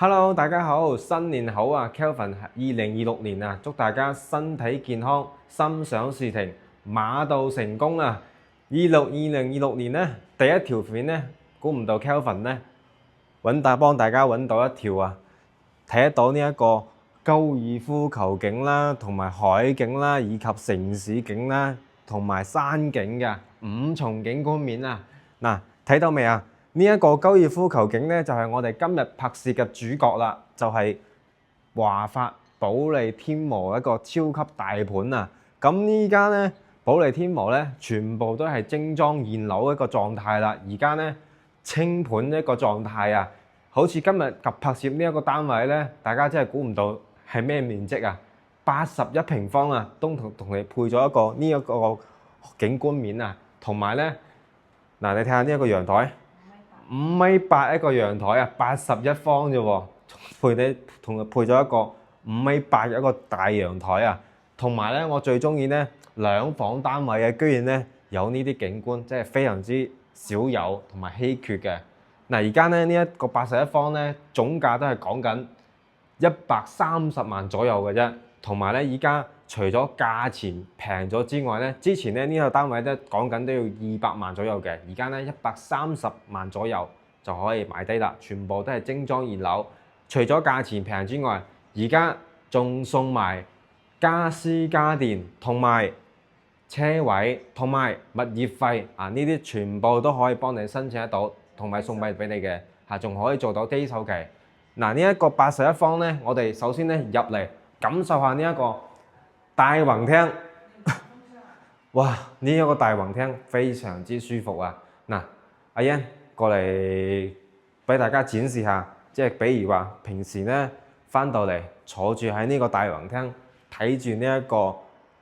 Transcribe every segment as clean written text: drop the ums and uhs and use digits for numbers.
Hello，大家好，新年好啊！Kelvin，2026年啊，祝大家身體健康，心想事成，馬到成功啊！2026年咧，第一條片咧，估唔到 Kelvin 咧幫大家揾到一條啊，睇得到呢一個高爾夫球景啦，同埋海景啦，以及城市景啦，同埋山景嘅5重景觀面啊！嗱，睇到未啊？呢一個高爾夫球景咧，就係我哋今日拍攝嘅主角啦，就係華發保利天磨一個超級大盤啊！咁依家咧，保利天磨咧，全部都係精裝現樓一個狀態啦。而家咧，清盤一個狀態啊，好似今日及拍攝呢一個單位咧，大家真係估唔到係咩面積啊！81平方啊，都同你配咗一個景觀面啊，同埋咧嗱，你睇下呢一個陽台。5.8米一個陽台啊，81方啫喎，配咗一個5.8米嘅一個大陽台啊，同埋咧我最中意咧2房單位啊，居然咧有呢啲景觀，即係非常之少有同埋稀缺嘅。嗱，而家咧呢一個81方咧總價都係講緊130萬左右嘅啫，同埋咧而家除咗價錢平咗之外咧，之前咧呢個單位咧講緊都要200萬左右嘅，而家咧130萬左右就可以買低啦，全部都係精裝現樓。除咗價錢平之外，而家仲送埋家私家電同埋車位同埋物業費啊！呢啲全部都可以幫你申請得到，同埋送俾你嘅嚇，仲可以做到低首期。嗱，呢一個81方咧，我哋首先咧入嚟感受下呢一個大橫廳。哇！呢一個大橫廳非常之舒服啊！嗱，阿欣過嚟俾大家展示下，即係比如話平時咧翻到嚟坐住喺呢個大橫廳睇住呢一個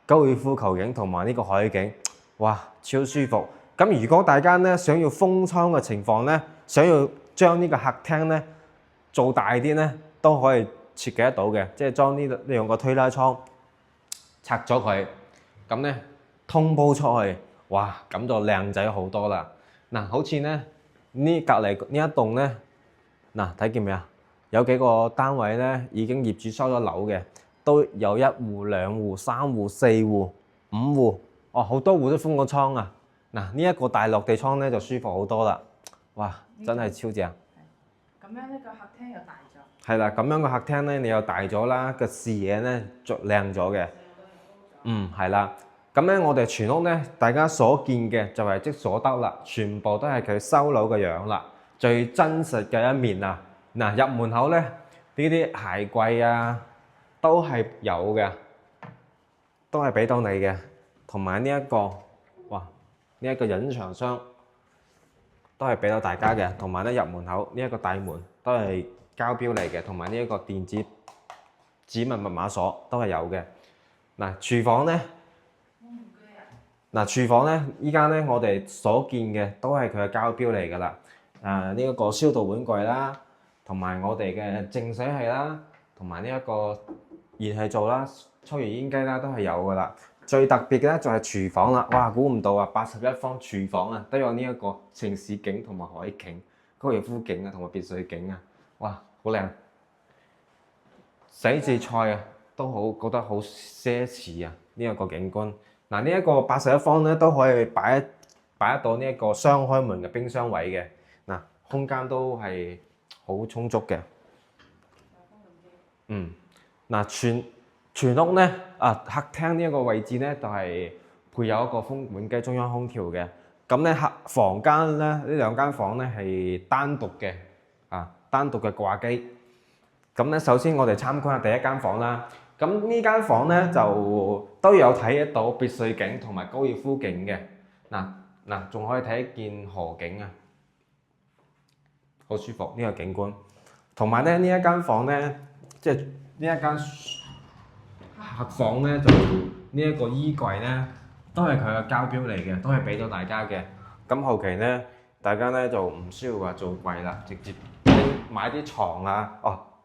高爾夫球景同埋呢個海景，哇，超舒服！咁如果大家咧想要封倉嘅情況咧，想要將呢個客廳咧做大啲咧，都可以設計得到嘅，即係將呢兩個推拉倉拆咗佢，咁咧通鋪出去，哇，咁就靚仔好多啦！嗱，好似咧呢隔離呢一棟咧，嗱，睇見未啊？有幾個單位咧已經業主收咗樓嘅，都有1戶、2戶、3戶、4戶、5戶，哦，好多戶都封咗倉啊！嗱，呢一個大落地窗咧就舒服好多啦，哇，真係超正！咁樣呢個客廳又大咗。係啦，咁樣個客廳咧，你又大咗啦，個視野咧就靚咗嘅。係啦。咁咧，我哋全屋咧，大家所見嘅就係即所得啦，全部都係佢收樓嘅樣啦，最真實嘅一面啊！嗱，入門口咧，呢啲鞋櫃啊，都係有嘅，都係俾到你嘅，同埋呢一個，哇，呢一個隱藏箱都係俾到大家嘅，同埋咧入門口呢一個大門都係膠標嚟嘅，同埋呢一個電子指紋密碼鎖都係有嘅。嗱，廚房咧。廚房咧，依家咧我哋所見嘅都係佢嘅膠標嚟㗎啦。呢一個消毒碗櫃啦，同埋我哋嘅淨水器啦，同埋呢一個燃氣灶啦、抽油煙機啦，都係有㗎啦。最特別嘅咧就係廚房啦，哇！估唔到啊，81方廚房啊，都有呢一個城市景同埋海景、高爾夫景啊，同埋別墅景啊，哇！好靚。洗字菜啊，都好覺得好奢侈啊！呢一個景觀。嗱，呢一個81方咧都可以擺得到呢一個雙開門嘅冰箱位嘅，嗱，空間都係好充足嘅。全屋咧客廳呢一個位置咧就係配有一個風管機中央空調嘅。咁咧房間咧呢兩間房咧係單獨嘅單獨嘅掛機。咁咧首先我哋參觀下第一間房啦。咁呢間房咧就都有睇得到別墅景同埋高爾夫景嘅，仲可以睇見河景啊，好舒服呢個景觀。同埋咧呢一間房咧，即係呢一間客房咧，就呢一個衣櫃咧都係佢嘅膠標嚟嘅，都係俾到大家嘅。咁後期咧，大家咧就唔需要話做櫃啦，直接買啲床啊，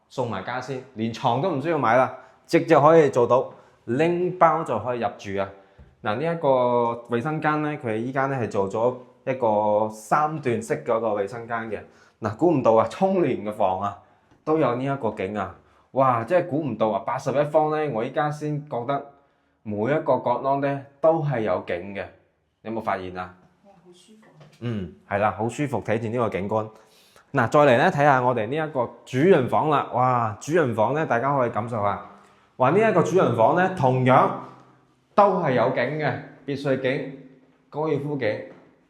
送埋家先，連床都唔需要買啦。直接可以做到拎包就可以入住啊！嗱，呢一個衛生間咧，佢依家咧係做咗一個3段式嗰個衛生間嘅。嗱，估唔到啊，沖涼嘅房啊，都有呢一個景啊！哇，真係估唔到啊！81方咧，我依家先覺得每一個角落咧都係有景嘅，你有冇發現啊？哇，好舒服。係啦，好舒服睇住呢個景觀。嗱，再嚟咧睇下我哋呢一個主人房啦。哇，主人房咧，大家可以感受下。話呢一個主人房咧，同樣都係有景嘅，別墅景、高爾夫景，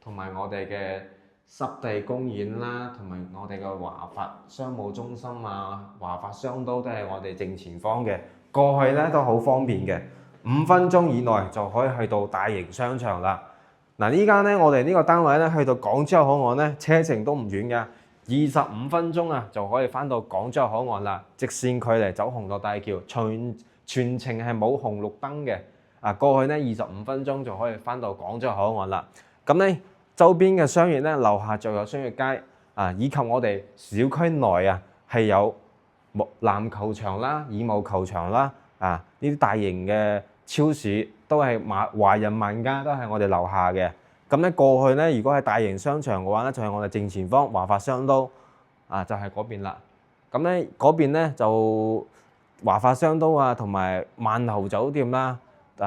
同埋我哋嘅濕地公園啦，同埋我哋嘅華發商務中心啊、華發商都係我哋正前方嘅。過去咧都好方便嘅，5分鐘以內就可以去到大型商場啦。嗱，依家咧我哋呢個單位咧去到港珠澳口岸咧，車程都唔遠嘅，25分鐘啊就可以翻到港珠澳口岸啦。直線距離走洪樂大橋，全程係冇紅綠燈嘅。過去咧25分鐘就可以翻到港珠澳口岸啦。咁咧周邊嘅商業咧，樓下就有商業街以及我哋小區內係有籃球場啦、羽毛球場啦，呢啲大型嘅超市都係華人萬家，都係我哋樓下嘅。咁咧過去咧，如果係大型商場嘅話咧，就係我哋正前方華發商都就係嗰邊啦。咁咧嗰邊咧就華發商都同埋萬豪酒店啦，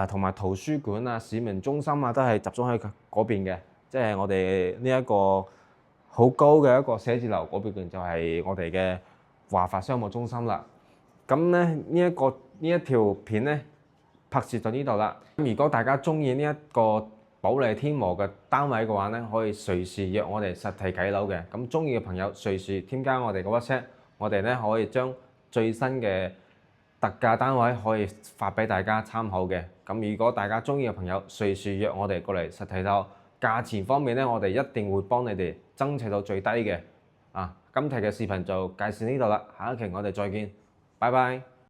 同埋圖書館市民中心都係集中喺嗰邊嘅。即係我哋呢一個好高嘅一個寫字樓嗰邊就係我哋嘅華發商務中心啦。咁咧呢一條片咧拍攝到呢度啦。如果大家中意呢一個保利天和嘅單位嘅話咧，可以隨時約我哋實體睇樓嘅。咁中意嘅朋友隨時添加我哋嘅 WhatsApp，我哋咧可以將最新嘅特價單位可以發俾大家參考嘅。咁如果大家中意嘅朋友，隨時約我哋過嚟實體睇。價錢方面咧，我哋一定會幫你哋爭取到最低嘅。今期嘅視頻就介紹呢度啦，下一期我哋再見，拜拜。